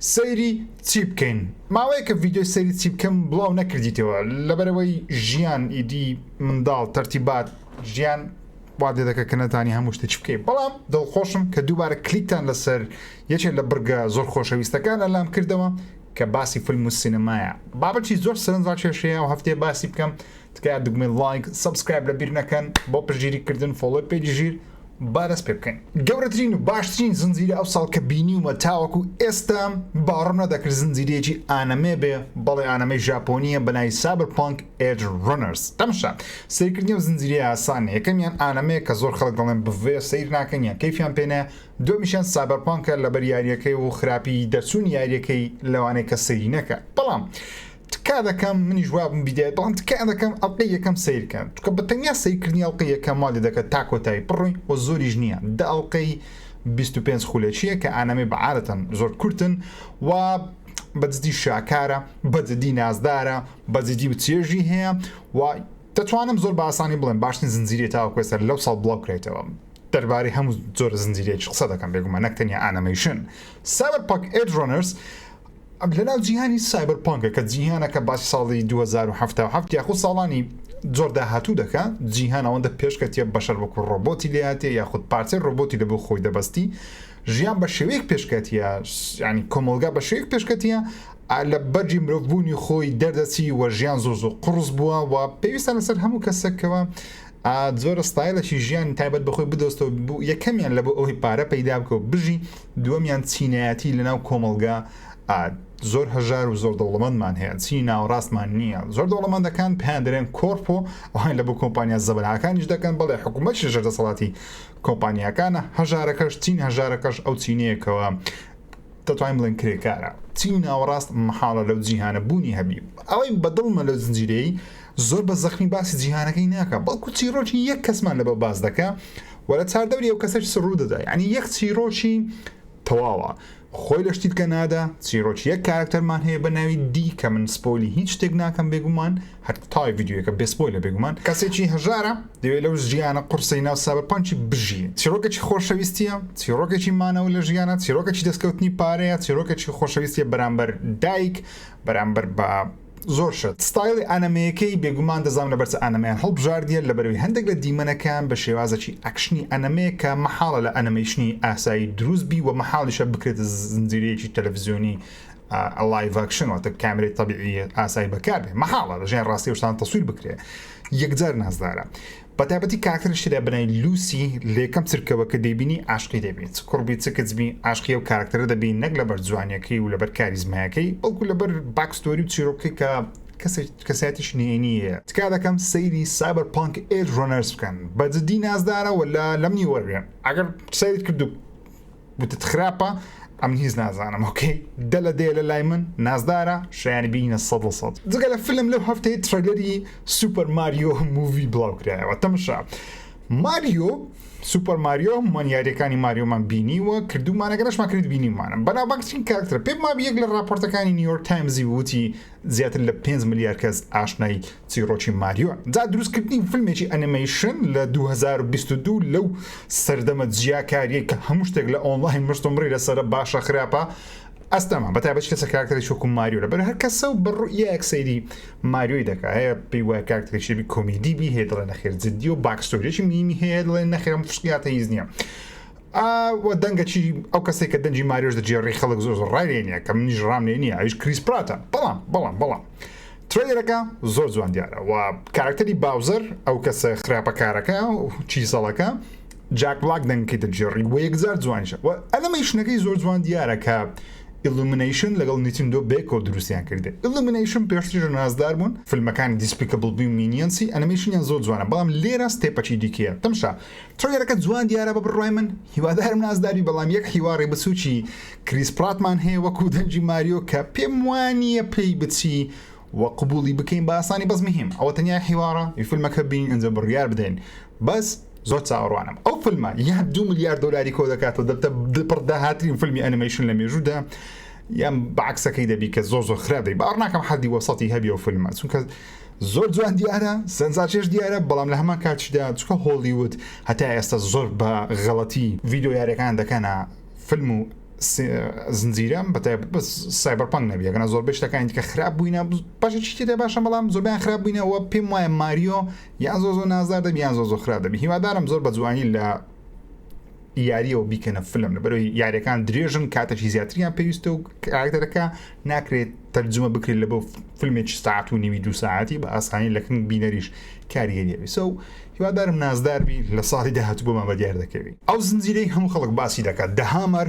سەیری چی بکەین ماوەیە کە ڤیددیۆی سەیری چی بکەم بڵاو نەکردیتەوە لەبەرەوەی ژیان ئیدی منداڵ تەرتیبات ژیان وا لێ دەکە کە نەتانی هەموو شتە چ بکەین بەڵام دڵخۆشم کە دووبارە کلیکتان لەسەر یەکێک لە بڕگە زۆر خۆشەویستەکان لەلام کردەوە کە باسی فیلم و سینەمایە بابەتی زۆر سەرنجڕاک کێشەیە و هەفتەیە باسی بکەم تکایە دوگمەی لایک سەبسکرایب لەبیر نەکەن بۆ پشتگیریکردن فۆلۆ پێیجی ژیر بادەست پێ بکەین گەورەترین و باشترین زنجیرە ئەو ساڵ کە بینیومە تاوەکو ئێستا باڕم نەدەکرد زنجیرەیەکی ئانەمێ بێ بەڵێ ئانەمەی ژاپۆنیە بەناوی سایبەرپانک ئێج ڕەنەرز تەماشا سەیرکردنی و زنجیرەیە ئاسانە یەکەمیان ئانەمەیە کە زۆر خەڵک دەڵێن بڤێ سەیر ناکەن یان کەیفیان پێ نایە دووەمیشیان سایبەرپانکە لەبەر یاریەکەی و خراپی دەرچوون یاریەکەی لەوانەیە کە سەیری نەکە بەڵام تکا دەکەم منی جوابم بیدێت بەڵام تکا دەکەم ئەڵقەی یەکەم سیرکەن چکە بەتەنیا سیرکردنی ئەڵقەی یەکەم ماڵی دەکەت تا کۆتایی بڕۆی و زۆریش نییە دە ئەڵقەی 25 خولەکیە کە ئانەمەی بەعادەتەن زۆر کورتن و بەجددی شاکارە بەجددی نازدارە بەجددی و چێژی هەیە و دەتوانم زۆر بە ئاسانی بڵێن باشترین زنجیرە تاوەکو سەر لەو ساڵ بڵاو کرێتەوە دەربارەی هەموو زۆر زنجیرەیەکی قسە دەکەم بێگومان نەک تەنیا ئانیمەیشن سایبەرپانک ئێج ڕەنەرز لەناو جیهانی سایبەرپانکە کە جیهانەکە باسی ساڵی 2077 یاخود ساڵانی زۆر داهاتوو دەکات جیهان ئەوەندە پێشکەتیە بەشەر وەکو ڕۆبۆتی لێهاتێ یاخود پارچەی ڕۆبۆتی لە بۆ خۆی دەبەستی ژیان بە شێوەیەک پێشکەتیە ینی کۆمەلگا بە شێوەیەک پێشکەتیە لە بەرجی مرۆڤبوونی خۆی دەردەچی وە ژیان زۆر زۆر قڕس بووە و پێویستە لەسەر هەموو کەسێکەوە زۆر ستایلەکی ژیان تایبەت بەخۆی بدۆستەوە بوو یەکەمیان لە بۆ ئەوەی پارە پەیدا بکەوە بژی دووەمیان چینایەتی لەناو کۆمەلگا زۆر هەژار و زۆر دەوڵەمەندمان هەیە چی ناوەڕاستمان نییە زۆر دەوڵەمەندەکان پێیان دەرێن کۆرپۆ ئەوان لە بۆ کۆمپانیا زەبەناکانیش دەکەن بەڵێ حکوومەتشی ژەردەسەڵاتی کۆمپانیاکانە هەژارەکەش چین هەژارەکەش ئەو چینەیەکەوە دەتوانین بڵێن کرێکارە چی ناوەڕاست مەحاڵە لەو جیهانە بوونی هەبی ئەوەی بەدڵمە لە زنجیرەی زۆر بە زەخمی باسی جیهانەکەی ناکە بەڵکو چیرۆکی یەک کەسمان لەبە باز دەکە وە لە چاردەوری ئەو کەسەش سڕوو دەدا ینی یەک چیرۆکی تەواوە خۆی لە شتیت کە نادا چیرۆکی یەک کارکتەرمان هەیە بە ناوی دی کە من سپۆیلی هیچ شتێک ناکەم بێگومان هەر تای ڤیدیۆیەکە بێسپۆیل لە بێگومان کەسێکی هەژارە دەوێت لەو ژیانە قورسەی ناو سایبەرپانکی بژی چیرۆکێکی خۆشەویستیە چیرۆکێکی مانەوە لە ژیانە چیرۆکێکی دەستکەوتنی پارەیە چیرۆکێکی خۆشەویستیە بەرامبەر دایک بەرامبەر بە زۆر شت ستایلی ئانەمەیەکەی بێگومان دەزانم لەبەرچە ئانەمەیان هەڵبژاردیە لەبەرەوەی هەندێک لە دیمەنەکان بە شێوازێکی ئەکشنی ئەنەمەیە کە مەحاڵە لە ئەنەمەیشنی ئاسایی دروست بی و مەحاڵیشە بکرێتە زنجیرەیەکی تەلەڤیزیۆنی لایڤ ئەکشن واتە کامێرەی تەبیعی ئاسایی بەکاربێ مەحاڵە لە ژیان ڕاستی شتان تەسویر بکرێ یەکجار نازدارە بەتایبەتی کاکتەرشدا بنای لوسی لێکەم چرکەوە کە دەیبینی عاشقی دەبێت کوڕبی چکەجبی عاشقی و کاراکتەرە دەبین نەک لەبەر جوانیەکەی و لەبەر کاریزمایەکەی بەڵکو لەبەر باکستۆری و چیرۆکەی کە کەساتیش نێنیە تکا دەکەم سەیری سایبەرپانک ئێج ڕەنەرز بکەن بەجددی نازدارە ولا لەمنی وەرگێن ئەگەر سەیرت کردو بوتت خراپە ئەم هیچ نازانم ئۆکەی دە لە دێ لە لای من نازدارە شایانی بینە 100% جگە لە فیلم لەو هەفتەی ترەیلەری سوپەر ماریۆ موڤی بڵاو کرایەوە تەماشا ماریۆ سوپەر ماریۆ مانیاریەکانی ماریۆمان بینیوە کردومانەگەنەشمان کرد بینیمانە بەناوبانگترین کاراکتەر پێم وابە یەک لە راپۆرتەکانی نیویۆرک تایمزی وتی زیاتر لە 5 ملیار کەس ئاشنای چیرۆکی ماریۆ جا دروستکردنی فیلمێکی ئەنیمەیشن لە 2022 لەو سەردەمە جیاکاریە کە هەموو شتێک لە ئۆنلاین مشتۆمڕی لەسەرە باشە خراپە ئەستەما بەتایبەت کەسە کاراکتەری چۆکو ماریۆ لەبەر هەر کەسە و بەڕوویەک سەیری ماریۆی دەکات هەیە پێی وایە کاراکتەرێکی کۆمیدی بی هەیە دەڵێن نەخێر جددی و باکستۆریێکی میمی هەیە دەڵێن نەخێر مشکلاتە هیچ نییە وە دەنگەچی ئەو کەسێک کە دەنجی ماریۆش دەجێڕی خەڵک زۆر ڕایێنە کە منیش ڕامێ نییە ئەویش کریس پراتە بەڵام ترێلەکە زۆر جوان دیارە و کاراکتەری باوزەر ئەو کەسە خراپەکارەکە و چیسەڵەکە جاک بلاک دەنگەکەی دەجێڕی بۆ یەکجار جوانشە و ئەلەمەیشنەکەی زۆر جوان دیارە کە ئیلومینیشن لەگەڵ نیتندۆ بێکۆ دروستیان کردێ ئیلومینیشن پێشتر نازدار بوون فیلمەکانی دیسپیکەبل بی و مینیەنسی ئەنیمەیشنیان زۆر جوانە بەڵام لێرە ستێپەچی دیکەیە تەماشا ترێلەکە جوان دیارە بە بڕوای من هیوادارم نازداری بەڵام یەک هیواری بچووکی کریس پراتمان هەیە وەکو دەنجی ماریۆ کە پێم وانییە پێی بچی وە قبولی بکەین بە ئاسانی بەس مهم ئەوە تەنیا هیوارە فیلمەکە بین ئەنجە بڕیار بدەین بەس زۆر چاوەڕوانم ئەو فیلمە یان 2 ملیار دلاری کۆ دەکاتەوە دەبتە پڕداهاترین فیلمی ئەنیمەیشن لە مێژوودا یان بەعکسەکەی دەبی کە زۆر خراپ دەبی باڕ ناکەم حەدی وەسەتی هەبی ئەو فیلمە چونکە زۆر جوان دیارە سەنزاچێش دیارە بەڵام لە هەمان کاتشدا چکە هۆلیوود هەتا ئێستا زۆر بە غەڵەتی ڤیدیۆ یاریەکان دەکەنە فیلم و زنجیرە بە سایبەرپانک نەبیەکەنە زۆربەی شتەکانی کە خراپ بووینە باشە چی تێدا باشە بەڵام زۆربیان خراپ بووینەوە پێم وایە ماریۆ یان زۆ نازدار دەبی یان زۆ خراپ دەبی هیوادارم زۆر بە جوانی لە یاریەوە بیکەنە فلم لەبەرەوەی یاریەکان درێژن کاتەشی زیاتریان پێویستە و کارکتەرەکە ناکرێت تەرجمە بکرێت لە بۆ فیلمێکی ساعت و نیوی 2 ساعتی بە ئاسانی لەکن بینەریش کاریگەریەوی سو هیوادارم نازداربی لە ساڵی داهاتوو بۆمان بە دیار دەکەوی ئەو زنجیرەی هەموو خەڵک باسی دەکات دەهامەر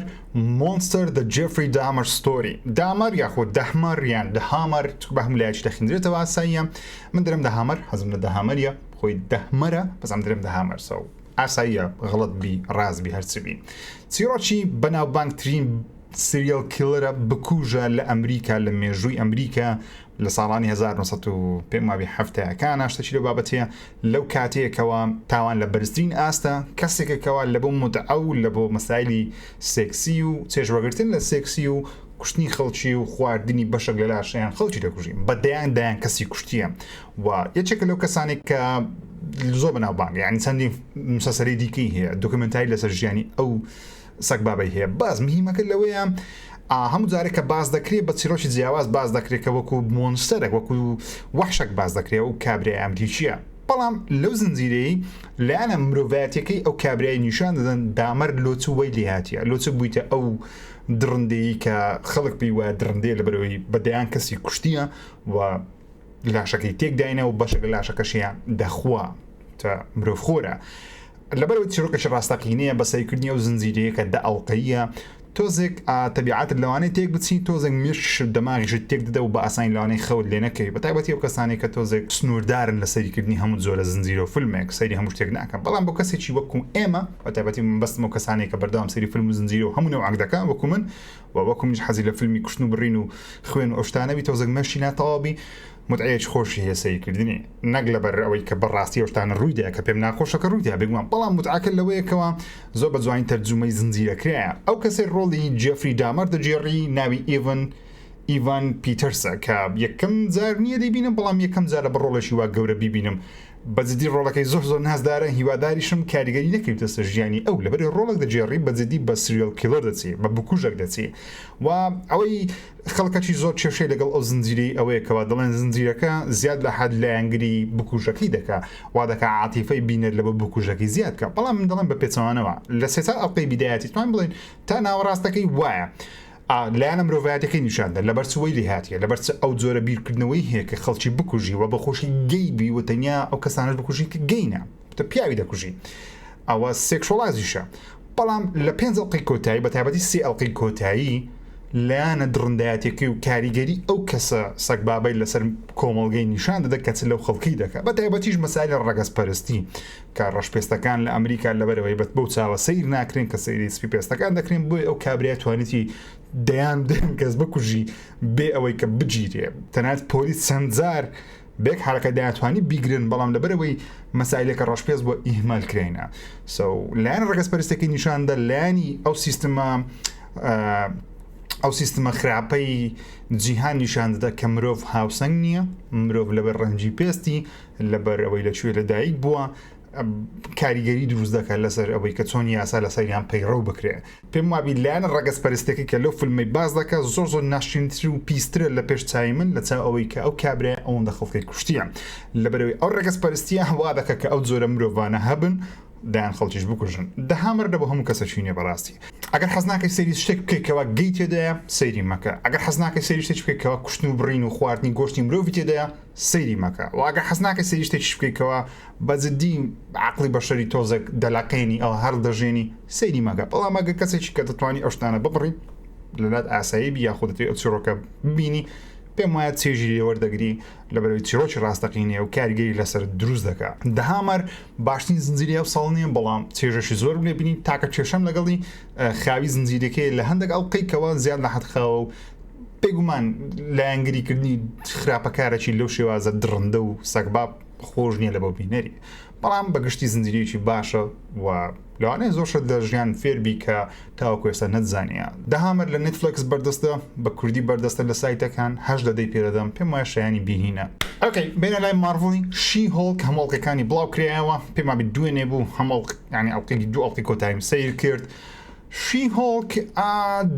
مۆنستەر دە جێفری دامەر ستۆری دامەر یاخۆ دەهمەر یان دەهامەر بە هەموو لایەکی دەخیندرێتەوە ئاساییە من دەرم دەهامەر حەزم لە دەهامەریە خۆی دەهمەرە بەزام دەرم دەهامەر سەو ئاساییە غەڵەت بی ڕازبی هەرچبی چیرۆکی بەناوبانگترین سریال کیلرە بکوژە لە ئەمریکا لە مێژووی ئەمریکا لە ساڵانی 1970 شتێکی لەو بابەتەیە لەو کاتەیەکەوە تاوان لە بەرزترین ئاستە کەسێکەکەوە لە بۆ مدعە و لە بۆ مەسایلی سێکسی و چێژوەگرتن لە سێکسی و کوشتنی خەڵکی و خواردنی بەشێک لە لاشیان خەڵکی دەکوژین بە دایان کەسی کوشتیە و یەکێکە لەو کەسانێک کە زۆر بەناوبانگ یعنی چەندی مسەسەری دیکەی هەیە دۆکمنتاری لەسەر ژیانی ئەو سەگ بابەی هەیە باز مهمەکە لەوەیە هەموو جارێک کە باز دەکرێت بە چیرۆکی جیاواز باز دەکرێت کە وەکو مۆنستەرێک وەکو وەحشێک باز دەکرێت و کابرای ئەمری چییە بەڵام لەو زنجیرەی لایەنە مرۆڤایەتەکەی ئەو کابرای نیشان دەدەن دامەر لۆچ وەی لێهاتیە لۆچ بوویتە ئەو درڕندەیە کە خەڵک پێی وایە درڕندەیە لەبەرەوەی بەدەیان کەسی کوشتیە و لاشەکەی تێکداینە و بەشێک لە لاشەکەشیان دەخوا تا مرۆڤ خۆرە لەبەرەوەی چیرۆکەش ڕاستەقینەیە بە سەیرکردنی ئەو زنجیرەیە کە 10 ئەڵقەیە تۆزێک تەبیعەت لەوانەیە تێک بچین تۆزێک مێش دەماغیشت تێک دەدە و بە ئاسانی لەوانەی خەوت لێ نەکەی بە تایبەتی ئەو کەسانی کە تۆزێک سنووردارن لە سەیرکردنی هەموو جۆرە زنجیرە و فیلمێک سەیری هەموو شتێک ناکەن بەڵام بۆ کەسێکی وەکو ئێمە بە تایبەتی من بەستم و کەسانێک کە بەردەوام سەیری فیلم و زنجیرە و هەموو نەوعک دەکەن وەکو من و وەکو منیش حەزی لە فیلمی کوشتن و بڕین و خوێن و ئەو شتانەبی تۆزێک مەشی ناتەواوی متعەیەکی خۆشی هەیە سەیرکردنی نەک لەبەر ئەوەی کە بەڕاستی ئەو شتانە ڕوویدا کە پێم ناخۆشەکە ڕوویدا بگومان بەڵام متعاکە لەوەیەکەوە زۆر بە جوانی تەرجمەی زنجیرەکرایە ئەو کەسێک ڕۆڵی جێفری دامەر دەجێڕی ناوی ئیڤان پیتەرسە کە یەکەم جار نییە دەیبینم بەڵام یەکەم جارە بە ڕۆڵێکی وا گەورە بیبینم بەجددی ڕۆڵەکەی زۆر نازدارە هیواداریشم کاریگەری نەکەوتە سەر ژیانی ئەو لەبەر ڕۆڵێک دەجێڕی بەجددی بە سریال کیلر دەچێت بە بکوژێک دەچێت و ئەوەی خەڵکەکی زۆر کێشەی لەگەڵ ئەو زنجیرەی ئەوەیەکەوە دەڵێن زنجیرەکە زیاد لە حەد لایەنگری بکوژەکەی دەکا وا دەکا عاتیفەی بینەر لە بە بکوژەکەی زیادکە بەڵام من دەڵێن بە پێچەوانەوە لە سێتا ئەڵقەی بیدایەتی توان بڵێن تا ناوەڕاستەکەی وایە لایەنە مرۆڤایەتەکەی نیشاندە لەبەر چوەی لێ هاتیە لەبەر ئەو جۆرە بیرکردنەوەی هەیە کە خەڵکی بکوژی و بەخۆشی گەیبی و تەنیا ئەو کەسانش بکوژی کە گەینە تە پیاوی دەکوژی ئەوە سێکشۆڵایزیشە بەڵام لە 5 ئەڵقەی کۆتایی بە تایبەتی 3 ئەڵقەی کۆتایی لایەنە درڕندایەتێکی و کاریگەری ئەو کەسە سەگ بابەی لەسەر کۆمەڵگەی نیشان دەدە کەچ لەو خەڵکی دەکات بە تایبەتیش مەسایلە ڕەگەزپەرستی کە ڕەشپێستەکان لە ئەمریکا لەبەرەوەی بەو چاوە سیر ناکرێن کە سەیری سپی پێستەکان دەکرێن بۆی ئەو کابرای توانێتی دەیان کەس بکوژی بێ ئەوەی کە بگیرێ تەنانەت پۆلیس چەندجار بێک حرەکە دایانتوانی بیگرن بەڵام لەبەرەوەی مەسایلێکە ڕەشپێز بۆ ئیهمال کرێنە لایەن ڕەگەزپەرستەکەی نیشاندا لایانی ئەو سیستمە خراپەی جیهان نیشان دەدا کە مرۆڤ هاوسەنگ نییە مرۆڤ لەبەر ڕەنجی پێستی لەبەر ئەوەی لەکوێ لەدایک بووە کاریگەری دروست دەکات لەسەر ئەوەی کە چۆن یاسا لە سەریان پەیڕەو بکرێ پێم وابی لایەنە ڕەگەزپەرستێکی کە لەو فیلمی باز دەکات زۆر ناشرینتر و پیسترە لە پێش چای من لە چاو ئەوەی کە ئەو کابرای ئەوەندە خەڵکی کوشتیە لەبەرەوەی ئەو ڕەگەزپەرستیە هەوا دەکات کە ئەو جۆرە مرۆڤانە هەبن دایان خەڵکیش بکوژن دەهامەر دە بە هەموو کەسە چینێ بەڕاستی ئەگەر حەز ناکەی سەیری شتێک بکەیتەوە گەی تێدایە سەیری مەکە ئەگەر حەز ناکەی سەیری شتێک بکەیتەوە کوشتن و بڕین و خواردنی گۆشتی مرۆڤی تێدایە سەیری مەکە و ئەگەر حەز ناکەی سەیری شتێکیش بکەیتەوە بەجددی عەقڵی بەشەری تۆزێک دەلاقێنی ئەو هەر دەژێنی سەیری مەکە بەڵام ئەگەر کەسێکی کە دەتوانی ئەو شتانە ببڕی لەلات ئاسایی بی یاخۆ دەتوێت ئەو چیرۆکە ببینی پێم وایە چێژی لێوەردەگری لەبەرەوەی چیرۆکی ڕاستەقینێ و کاریگەری لەسەر دروست دەکات دەهامەر باشترین زنجیرە ئەو ساڵ نییە بەڵام چێژەشی زۆر لێ بینی تاکە کێشەم لەگەڵی خاوی زنجیرەکەی لە هەندێک ئەڵقەیەوە زیاد لە حەدخاوە و پێگومان لایەنگریکردنی خراپەکارێکی لەو شێوازە درڕندە و سەگباب خۆش نییە لە بۆ بینەری بەڵام بەگشتی زنجیرەیەکی باشە و لەوانەیە زۆر شت لە ژیان فێربی کە تاوەکو ئێستا نەتزانیە دەهامەر لە نێتفلیکس بەردەستە بە کوردی بەردەستە لە سایتەکان 8 پێدەدەم پێم وایە شایانی بینینە ئۆکەی بینە لای مارڤڵی شی هۆڵک هەموڵقەکانی بڵاو کرایەوە پێم وابی دوێنێ بوو هەموڵ ینی ئەڵقێکی 2 ئەڵقی کۆتاییم سیر کرد شی هۆڵک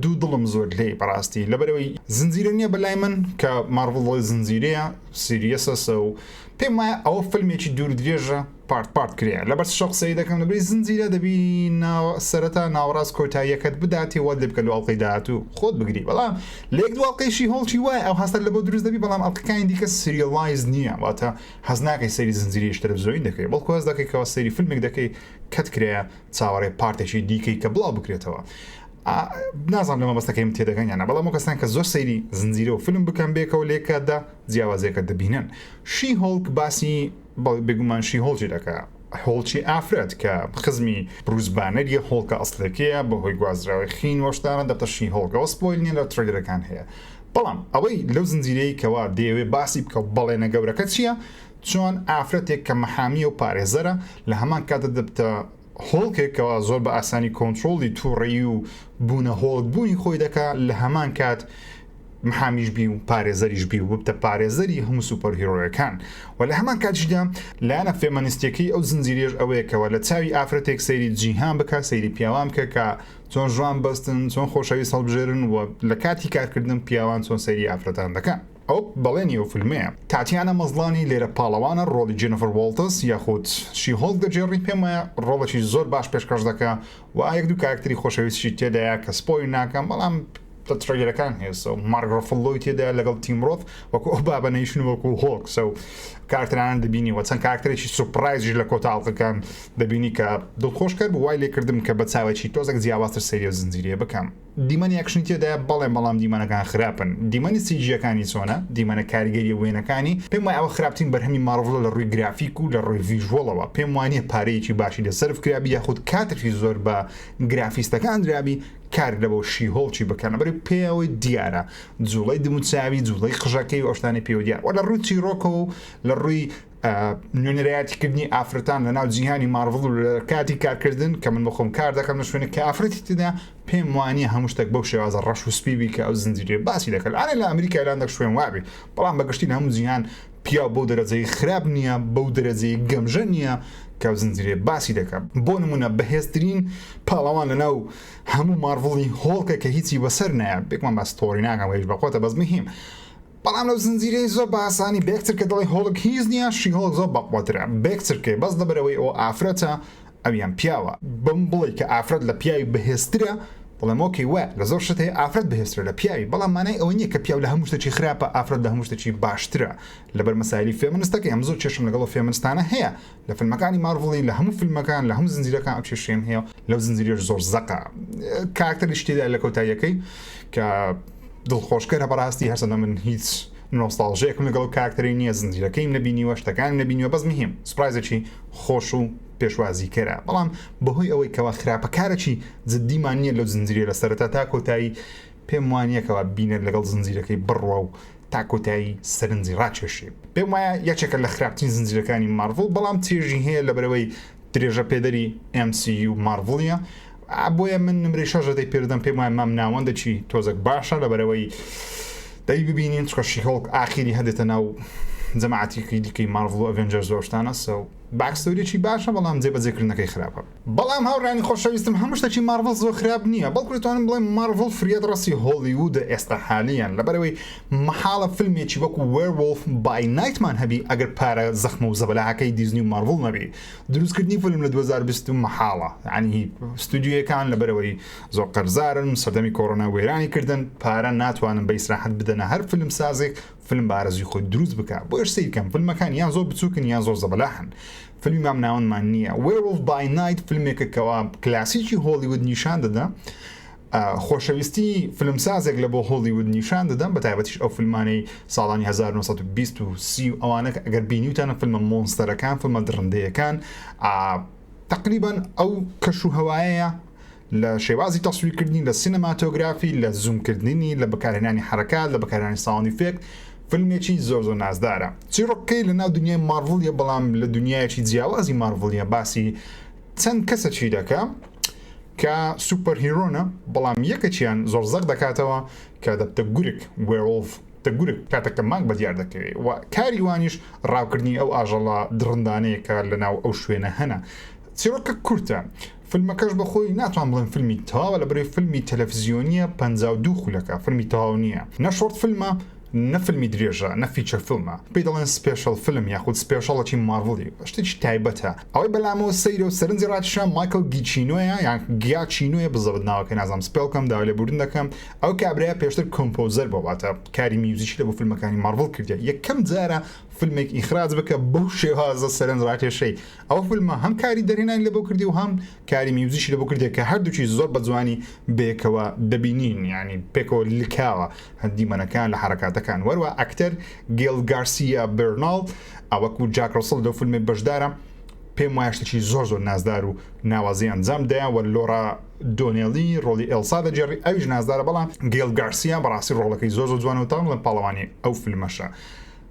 دوو دڵم زۆر لێ بەڕاستی لەبەرەوەی زنجیرە نییە بەلای من کە مارڤڵ زنجیرەیە سیریەسە و پێم وایە ئەوە فیلمێکی دوور درێژە پارت کرێ لەبەر شەق سەی دەکەم لەبەری زنجیرە دەبی سەرەتا ناوەڕاست کۆتاییەکەت بداتی وا لێ بکە ئەڵلقەی داهات و خۆت بگری بەڵام لێک دواڵقەیشی هۆڵکی وایە ئەو هەستە لە بۆ دروست دەبی بەڵام ئەڵلقەکانی دیکە سریەڵایز نییە واتە هەز ناکەی سەری زنجیرەی تەلەڤیزۆنی دەکەی بەڵکو هەز دەکەیەوە سەری فیلمێک دەکەی کەت کرێە چاوەڕێ پارتێکی دیکەی کە بڵاو بکرێتەوە نازانم لەمە بەستەکەیم تێدەگەنیانە بەڵام کەستان کە زۆر سەیری زنجیرە و فیلم بکەم بێکەوە لێکاتدا جیاوازێکە دەبینن شی هۆڵک باسی بێگومان شی هۆڵجی دەکە هۆڵکی ئافرەت کە خزمی بروزبانەریە هۆڵکە ئەسلەکەیە بەهۆی گوازراوی خین وەشتانە دەبتەشی هۆڵگەوە سپۆیل نیە لە ترێلەکان هەیە بەڵام ئەوەی لەو زنجیرەی کەوا دەیەوێ باسی بکە بەڵێنە گەورەکە چییە چۆن ئافرەتێک کە مەحامی و پارێزەرە لە هەمان کاتە دەبتە هۆڵکێکەوە زۆر بە ئاسانی کۆنتترۆلی تووڕێی و بوونە هۆڵک بوونی خۆی دەکات لە هەمان کات محامیش بی و پارێزەریش بی و بتە پارێزەری هەموو سوپەر هیرۆیەکان و لە هەمان کاتشدا لایەنە فێمەنیستیەکەی ئەو زنجیرێژ ئەوەیەکەوە لە چاوی ئافرەتێک سەیری جیهان بکە سەیری پیاوان بکە کە چۆن ژوان بەستن چۆن خۆشەوی هەڵبژێرن و لە کاتی کارکردن پیاوان چۆن سەیری ئافرەتان دەکەن ئەو بەڵێنی ئەو فیلمەیە تاتیانە مەزڵانی لێرە پاڵەوانە ڕۆلی جێنەفەر وۆڵتەس یاخود شی هۆڵک دەجێڕی پێم وایە ڕۆڵێکی زۆر باش پێشکەش دەکە و یەک دوو کارکتەری خۆشەویستی تێدایە کە سپۆی ناکەم بەڵام ترێلەکان هێستا و مارگڕفڵۆی تێدا لەگەڵ تیمڕۆف وەکو ئەو بابەنەیشن وەکو هۆڵک سە و کارترانان دەبینی وە چەند کارکتێکی سوپرایزی لە کۆتاڵقەکان دەبینی کە دڵخۆش کرد وای لێ کردم کە بە چاوێکی تۆزێک جیاوازتر سەریە زنجیرە بکەم دیمەنی یەکشنی تێدایە بەڵام دیمەنەکان خراپن دیمەنی سیجیەکانی چۆنە دیمەنە کاریگەری وێنەکانی پێم وای ئەوە خراپترین بەرهەمی مارڤڵ لە ڕووی گرافیک و لە ڕووی ڤیژوەڵەوە پێم وانە پارەیەکی باشی لەسەرف کرابی یاخود کاتێکی زۆر بە گرافیستەکان درابی کار لە بۆ شی هۆڵکی بکەنە بەری پێەوەی دیارە جوڵی دموچاوی جوڵی خژەکەی ئۆشتانی پێوە دیار و لە ڕووی چیرۆکە و لە ڕووی نوێنەرایەتیکردنی ئافرەتان لە ناو جیهانی مارڤڵ و لە کاتی کارکردن کە من بخۆم کار دەکەم لە شوێنە کە ئافرەتی تدا پێم وانە هەموو شتێک بەو شێوازە ڕەش و سپیبی کە ئەو زنجیرە باسی دەکەن ئاە لە ئەمریکا لاندەك شوێن وابی بەڵام بەگشتین هەموو جیهان پیا بەو دەرەجەی خراپ نییە بەو دەرەجەی گەمژە نییە کە زنجیرێ باسی دەکەم بۆ نمونە بەهێزترین پاڵەوان لە ناو هەموو مارڤڵی هۆڵکە کە هیچی بەسەر نایە بێکمان باستۆری ناکەم وەیش بەخۆتە بەس مهم بەڵام لەو زنجیرەی زۆر بە ئاسانی بێکتر کە دەڵی هۆڵک هیچ نییە شی هۆڵک زۆر بەقوترە بێکترکێ بەس دەبەرەوەی ئەو ئافرەتە ئەویان پیاوە بم بڵێ کە ئافرەت لە پیاوی بەهێزترە بەڵام ئۆکەی وە لە زۆر شت هەیە ئافرەت بەهێزترە لە پیاوی بەڵام مانای ئەوە نییە کە پیاو لە هەموو شتێکی خراپە ئافرەت لە هەموو شتێکی باشترە لەبەر مەسایلی فێمنستەکە ئەم زۆر چێشم لەگەڵ فێمنستانە هەیە لە فیلمەکانی مارڤڵی لە هەموو فیلمەکان لە هەموو زنجیرەکان ئەو چێشێن هەیە لەو زنجیرێش زۆر زەقا کاراکتەری شتێدا لە کۆتاییەکەی کە دڵخۆشکەرە بەڕاستی هەرچەندە من هیچ نۆستاڵژەیەکم لەگەڵ کاراکتەری نییە زنجیرەکەیم نەبینیوە شتەکان نەبینیوە بەس مهم سوپرایزێکی خۆش و پێشوازی کەرە بەڵام بەهۆی ئەوەی کەوا خراپەکارێکی جددیمان نییە لەو زنجیرە لە سەرەتا تا کۆتایی پێم وانیەکەوە بینێت لەگەڵ زنجیرەکەی بڕوە و تا کۆتایی سەرنجی ڕاکێشێ پێم وایە یەکێکە لە خراپترین زنجیرەکانی مارڤڵ بەڵام چێژی هەیە لەبەرەوەی درێژە پێدەری MCU مارڤڵیە بۆیە من نمرەی شەژە دەی پێدەم پێم وایە مام ناوەندەکی تۆزێک باشە لەبەرەوەی دەی ببینین چکە شی هۆڵک ئاخیری هەدێتە ناو جەماعەتێکی دیکەی مارڤڵ و ئەڤێنجەرز زۆرشتانە سە باکستۆریی باشە بەڵام جێبەجێکردنەکەی خراپە بەڵام هاوڕانی خۆشەویستم هەموو شتێکی مارڤڵ زۆر خراپ نییە بەڵکو توانم بڵێم مارڤڵ فریاد ڕاستی هۆلیوودە ئێستا حالیان لەبەرەوەی مەحاڵە فیلمێکی وەکو وێرولف بای نایتمان هەبی ئەگەر پارە زەخمە و زەبەلاکەی دیزنی و مارڤڵ نەبی دروستکردنی فیلم لە 2020 مەحاڵە ینی ستودیۆیەکان لەبەرەوەی زۆر قەرزارن سەردەمی کۆڕۆنا وێرانی کردن پارە ناتوانن بە ئیسراحەت بدەنە هەر فیلم سازێک فیلم بارەزی خۆی دروست بکە بۆ سیرکەم فیلمەکان یان زۆر بچووکن یان زۆر زەبەلاحن فیلمی مام ناوەندمان نییە وێرولف بای نایت فیلمێکەکەوە کلاسیکی هۆلیوود نیشان دەدا خۆشەویستی فیلمسازێک لە بۆ هۆلیوود نیشان دەدەم بە تایبەتیش ئەو فیلمانەی ساڵانی 1920 و 30 ئەوانە ئەگەر بینیوتانە فیلمە مۆنستەرەکان فیلمە درڕندەیەکان تقریبا ئەو کەش و هەوایەیە لە شێوازی تەسویرکردنی لە سینەماتۆگرافی لە زوومکردنی لە بەکارهێنانی حرەکات لە بەکارهێنانی ساوند ئیفێکت فیلمێکی زۆر نازدارە چیرۆکەی لە ناو دنیای مارڤڵیە بەڵام لە دنیایەکی جیاوازی مارڤڵیە باسی چەند کەسەکی دەکە کە سوپەر هیرۆنە بەڵام یەکەچیان زۆر زەق دەکاتەوە کە دەبتە گورک وێرولف گورک کاتەکە مانگ بە دیار دەکەوێت و کاری وانیش ڕاوکردنی ئەو ئاژەڵە درڕندانەیە کە لە ناو ئەو شوێنە هەنە چیرۆکە کورتە فیلمەکەش بەخۆی ناتوان بڵێن فیلمی تەواوە لەبەرەوەی فیلمی تەلەڤیزیۆنیە 52 خولەکە فیلمی تەواو نییە نە شۆرت فیلمە نە فیلمی درێژە نە فیچەر فیلمە پێی دەڵێن سپێشەڵ فیلم یاخود سپێشەڵەکی مارڤڵی شتێکی تایبەتە ئەوەی بەلامەوە سەیرە و سەرنجی ڕاتیشە مایکل گیچینۆیە یان گیاچینۆیە بزەبت ناوەکە نازانم سپێڵکەم داوا لێبوردن دەکەم ئەو کابرایە پێشتر کۆمپۆزەر بۆواتە کاری میوزیکی لە بۆ فیلمەکانی مارڤڵ کردە یەکەم جارە فیلمێک ئیخراج بکە بەو شێوازە سەرنج ڕاتێشەی ئەو فیلمە هەم کاری دەرهێنان لە بۆ کردی و هەم کاری میوزیکی لە بۆ کردێک کە هەردووچی زۆر بە جوانی بێکەوە دەبینین ینی پێکەوە لکاوە هەندی مەنەکان لە حرکاتەکان وەروە ئەکتەر گێل گارسیا بەرناڵ ئەوەکو جاک ڕۆسڵ لەو فیلمێ بەشدارە پێم وایە شتێکی زۆر نازدار و ناوازی ئەنجامدایە و لۆرا دۆنێلی ڕۆڵی ئێلسا دەجێڕی ئەویش نازدارە بەڵام گێل گارسیا بەڕاستی ڕۆڵەکەی زۆر جوان و تاڵ لە پاڵەوانی ئەو فیلمەشە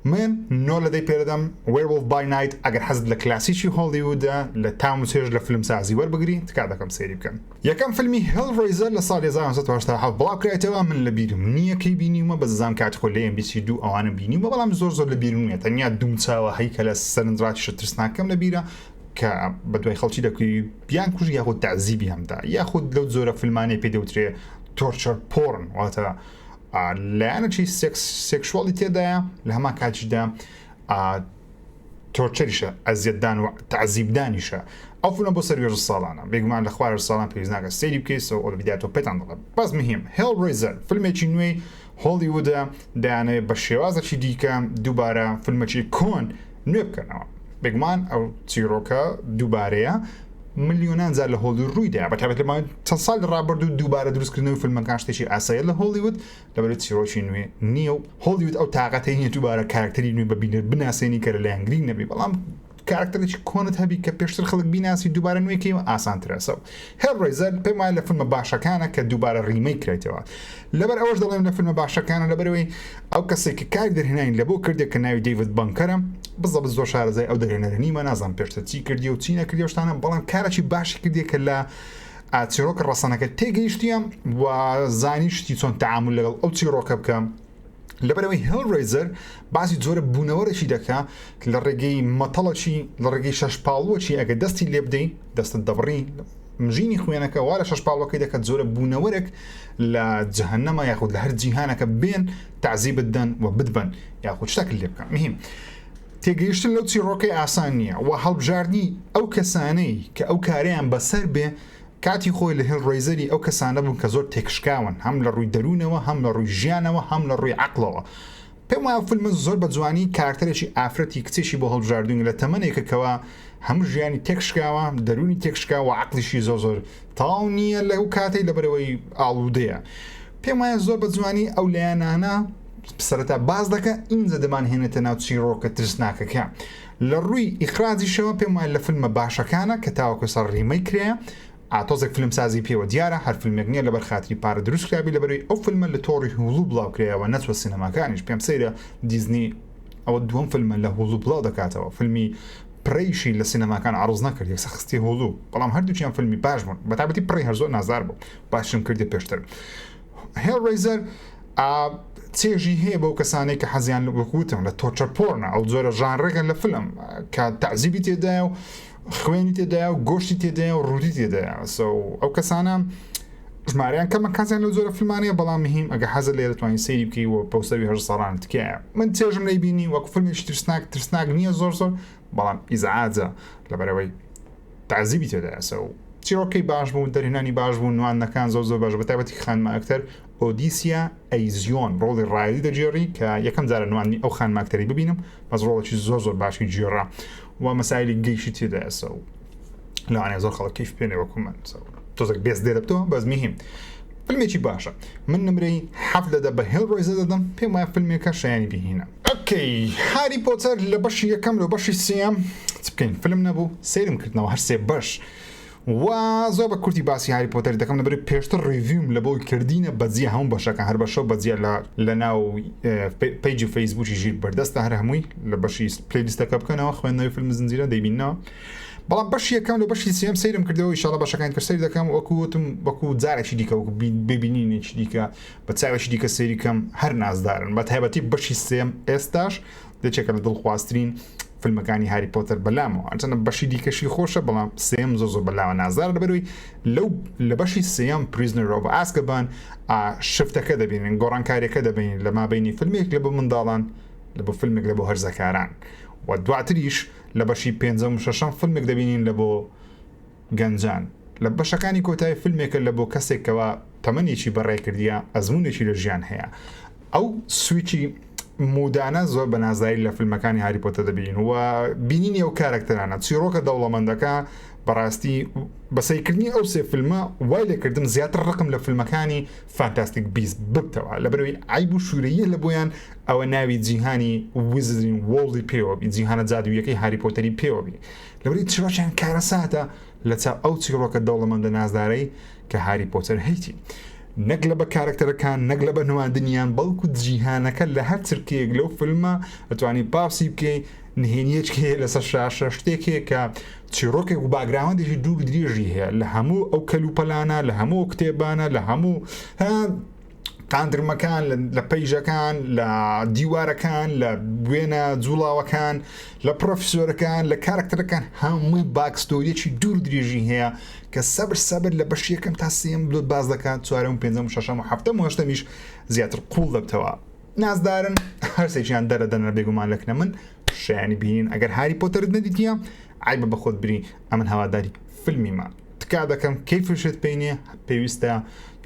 من نۆ لە دەی پێدەم وێرولف بای نایت ئەگەر حەزت لە کلاسیکی هۆلیوودە لە تام و چێژ لە فیلم سازی وەربگری تکا دەکەم سەیری بکەن یەکەم فیلمی هێلڕێیزەر لە ساڵی 1970 بڵاوکرێتەوە من لە بیرم نییە کەی بینیمە بە زانام کات خۆ لە MBC2 ئەوانە بینیمە بەڵام زۆر لە بیرم نیە تەنیا دوم چاوە هەیکە لە سەرنجڕاتیشە ترسناکەم لە بیرە کە بە دوای خەڵکی دەکوی بیان کوژ یاخود تعزیبی هەمدا یاخود لەو زۆرە فیلمانەی پێدەوترێ تۆرچەر پۆرن واتە لایەنەی سێکشواڵی تێدایە لە هەما کاتیشدا تۆرچەریشە ئەزیەتدان و تعزیبدانیشە ئەو فیلمە بۆ سەر ساڵانە بێگومان لە خوارد ساڵان پێویست ناکە سەیری بکەیتەوە ئەو ڤیدیۆ پێتان دەڵێم باز مهم هێلڕێیزەر فیلمێکی نوێی هۆلیوودە دەیانەوێت بە شێوازێکی دیکە دووبارە فیلمێکی کۆن نوێ بکەنەوە بێگومان ئەو چیرۆکە دووبارەیە ملیۆنان جار لە هۆلی ڕوویدا بە تابەت لەماوەی چەند ساڵ ڕابردوو دووبارە دروستکردنەوەی فیلمەکان شتێکی ئاساییە لە هۆلیوود لەبەرێت چیرۆکی نوێ نییە و هۆلیوود ئەو تااقەتەی نیە دووبارە کارکتەری نوێ ببینێت بناسێنی کە لە لایەنگری نەبی بەڵام کارکتەرێکی کۆنت هەبی کە پێشتر خەڵک بیناسی دووبارە نوێکەوە ئاسانترەسە هێلڕێیزەر پێم وایە لە فیلمە باشەکانە کە دووبارە ڕیمەیک کرێتەوە لەبەر ئەوەش دەڵێم لە فیلمە باشەکانە لەبەرەوەی ئەو کەسێک کە کاری دەرهێنانی لە بۆ کردێک کە ناوی دەیڤد بانکەرە بزەبت زۆر شارەزای ئەو دەرهێنەرە نیمە نازان پێشتر چی کردی و چی نەکردی شتانە بەڵام کارێکی باشی کردێک کە لە چیرۆکە ڕەسەنەکە تێگەیشتیە و زانیشتی چۆن تەعامل لەگەڵ ئەو چیرۆکە بکەم لەبەرەوەی هێلڕێیزەر باسی جۆرە بوونەوەرەی دەکا لە ڕێگەی مەتەڵەکی لە ڕێگەی شەشپاڵوەکی ئەگە دەستی لێ بدەین دەستت دەبڕی مژینی خوێنەکە وا لە شەشپاڵەکەی دەکات جۆرە بوونەوەرێک لە جەهەنەمە یاخود لە هەر جیهانەکە بێن تعزیب بدەن و بدبن یاخود شتێک لێ بکەن مهم تێگەیشتن لەو چیرۆکەی ئاسان نییە و هەڵبژاردننی ئەو کەسانەی کە ئەو کاریان بەسەر بێ کاتی خۆی لە هێلڕێیزەری ئەو کەسانە بوون کە زۆر تێکشکاون هەم لە ڕووی دەروونەوە هەم لە ڕووی ژیانەوە هەم لە ڕووی عەقڵەوە پێم وایە فیلمە زۆر بە جوانی کارکتەرێکی ئافرەتی کچێکی بۆ هەڵبژاردوون لە تەمەنێکەکەوە هەموو ژیانی تێکشکاوە دەرونی تێکشکاوە عەقڵیشی زۆر تاو نییە لەو کاتەی لەبەرەوەی ئاڵودەیە پێم وایە زۆر بە جوانی ئەو لایەنانە سەرەتا باز دەکە ئینجا دەمانهێنێتە ناو چیرۆکە ترسناکەکە لە ڕووی ئیخراجیشەوە پێم وایە لە فیلمە باشەکانە کە تاوەکو سەر ڕیمەی کرێ ئاتۆزێک فیلم سازی پێوە دیارە هەر فیلمێک نییە لەبەر خاتری پارە دروستکرابی لەبەرەوەی ئەو فیلمە لە تۆڕی هوڵو بڵاوکرێەوە نەچوە سینەماکانیش پێم سەیرە دیزنی ئەوە دووەم فیلمە لە هوڵو بڵاو دەکاتەوە فیلمی پڕیشی لە سینەماکان عروض نەکرد یەکسە خستی هوڵو بەڵام هەردووچیان فیلمی باش بوون بەتابەتی پڕی هەر زۆر نازار بوو باشم کردی پێشتر هێلڕێیزەر چێژی هەیە بەو کەسانەی کە حەزیان وەکوتم لە تۆرچەر پۆرنە ئەو جۆرە ژانڕێکە لە فیلم کە تعزیبی تێدایە و خوێنی تێدایە و گۆشتی تێدایە و ڕوودی تێدایە ئەو کەسانە ژمارەیان کەمە کەسیان لە زۆرە فیلمانەیە بەڵام مهم ئەگە حەزت لێ دەتوانین سەیری بکەی و پەوسەوی هەر ساڵان تکایە من چێژم لێی بینی وەکو فیلمێکی ترسناک نییە زۆر بەڵام ئیزعاجە لەبەرەوەی تعزیبی تێدایە و چیرۆکەی باش بوو دەرهێنانی باش بوو نوانەکان زۆر باش بەتابەتی خانمە ئەکتەر ئۆدیسیا ئەیزیۆن ڕۆڵی ڕایلی دەجێڕی کە یەکەم جارە نوانی ئەو خانمە ئەکتەری ببینم بەس ڕۆڵێکی زۆر باشی جێڕا و مەسایلی گەیشتی تێدایە و لەوانەیە زۆر خەڵک کەیف پێنێ وەکو من تۆزێک بێز دێرەبتەوە بەس مهم فیلمێکی باشە من نمرەی 7 بە هێلڕێیزە دەدەم پێم وایە فیلمێکە شایانی بهینە ئۆکەی هاری پۆتەر لە بەشی یەکەم لە بەشی سێم چ بکەین فیلم نەبوو سەیرم کردنەوە هەر سێ بەش و زۆر بە کورتی باسی هاری پۆتەر دەکەم لەبەرەوەی پێشتر ڕیڤیوم لە بۆ کردینە بەجیە هەموو بەشەکە هەر بەشە بەجیە لە ناو پیجی فەیسبووکی ژیر بەردەستە هەر هەمووی لە بەشی پلەیلیستەکە بکەنەوە خوێندنەوەی فیلم زنجیرە دەیبینەوە بەڵام بەشی یەکەم لە بەشی سێم سەیرم کردەوە ئینشاڵڵا بەشەکانی تر سەیر دەکەم وەکوتم وەکو جارێکی دیکە وەکو ببینینێکی دیکە بە چاوێکی دیکە سەیری کەم هەر نازدارن بە تایبەتی بەشی سێم ئێستاش دەچێکە لە دڵخوازترین فیلمەکانی هاری پۆتەر بەلامەوە ئەچەنە بەشی دیکەشی خۆشە بەڵام سێم زۆ بەلاوە نازار لەبەروی لەو لە بەشی سێم پریزنەر ئۆف ئازکەبان شفتەکە دەبینن گۆڕانکاریەکە دەبین لە مابینی فیلمێک لە بۆ منداڵان لە بۆ فیلمێک لە بۆ هەرزەکاران و دواتریش لە بەشی پێنجەم و شەشەم فیلمێک دەبینین لە بۆ گەنجان لە بەشەکانی کۆتایی فیلمێکە لە بۆ کەسێکەوە تەمەنێکی بەڕێکردیە ئەزمونێکی لە ژیان هەیە ئەو سویچی مودانە زۆر بە نازایی لە فیلمەکانی هاری پۆتەر دەبین و بینینی ئەو کارکتەرانە چیرۆکە دەوڵەمەندەکە بەڕاستی بەسەیکردنی ئەو سێ فیلمە وای لێکردم زیاتر ڕقم لە فیلمەکانی فانتاستیک بیست ببتەوە لەبەرەوەی عیب و شوورەیە لە بۆیان ئەوە ناوی جیهانی ویزرین وۆڵدی پێوەبی جیهانە جادوویەکەی هاری پۆتەری پێوەبی لەبەری چڕۆچیان کارەساتە لە چاو ئەو چیرۆکە دەوڵەمەندە نازدارەی کە هاری پۆتەر هەیتی نەک لە بە کارکتەرەکان نەک لە بە نواندنیان بەڵکو جیهانەکە لە هەر چرکەیەک لەو فیلمە ئەتوانی باسی بکەی نهێنیەکێ لەسەر شاشە شتێکێ کە چیرۆکێک و باگراوەندێکی دوور درێژی هەیە لە هەموو ئەو کەلوپەلانە لە هەموو کتێبانە لە هەموو قاندرمەکان لە پەیژەکان لە دیوارەکان لە بوێنە جوڵاوەکان لە پرۆفیسۆرەکان لە کارکتەرەکان هەمووی باکستۆریەکی دوور درێژی هەیە کە سەبر لە بەش یەکەم تا سێم بڵێت باز دەکات چوارەم و پێنجەم و شەشەم و هەفتەم و هەشتەمیش زیاتر قوڵ دەبتەوە نازدارن هەرسێکیان دەرەدەنە بێگومان لەکنە من شایانی بینین ئەگەر هاری پۆتەرت نەدیتیە عیبە بەخۆت بری ئەمن هەواداری فیلمیمە تکا دەکەم کەیفشت پێینێ پێویستە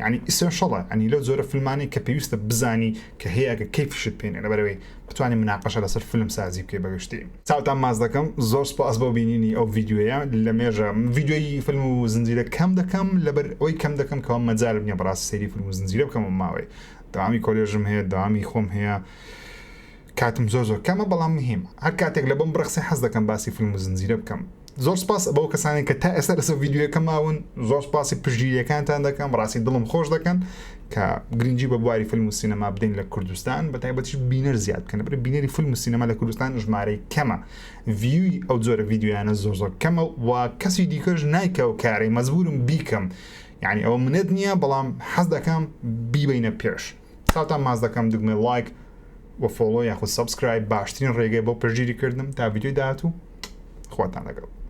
یعنی ئیسەنشەڵە ئەنی لەو زۆرە فیلمانی کە پێویستە بزانی کە هەیە کە کەیفشت پێێنێ لەبەرەوەی بتوانین مناقەشە لەسەر فیلم سازی بکەی بەگشتی چاوتان ماز دەکەم زۆر سپاس بۆ بینینی ئەو ڤیددیوەیە لە مێژە ڤیددیۆی فیلم و زنجیرە کەم دەکەم لەبەر ئەوی کەم دەکەم کەەوە مەجارم نییە بەڕاست سەیری فیلم و زنجیرە بکەم ماوەی داوامی کۆلێژم هەیە داوامی خۆم هەیە کاتم زۆر کەمە بەڵام مهمە هەر کاتێک لە بەم بڕخسی حەز دەکەم باسی فیلم و زنجیرە بکەم زۆر سپاس بەو کەسانی کە تا ئێستا لەسەر ڤیددیوەکە ماون زۆر سپاسی پشتگیریەکانتان دەکەم ڕاستی دڵم خۆش دەکەن کە گرنگی بە بواری فیلم و سینەما بدەین لە کوردستان بە تایبەتیش بینەر زیاد بکەن بەرە بینەری فیلم و سینەما لە کوردستان ژمارەی کەمە ڤیوی ئەو جۆرە ڤیددیویانە زۆر کەمە و کەسی دیکەش نایکە و کارەی مەزبورم بیکەم یعنی ئەوە منێت نییە بەڵام حەز دەکەم بیبینە پێش چاوتان ماز دەکەم دگمێ لایک و فۆلۆ یاخود سەبسکرایب باشترین ڕێگەی بۆ پەرگیریکردن تا ڤیدیۆی داهاتوو خواتان لەگەڵ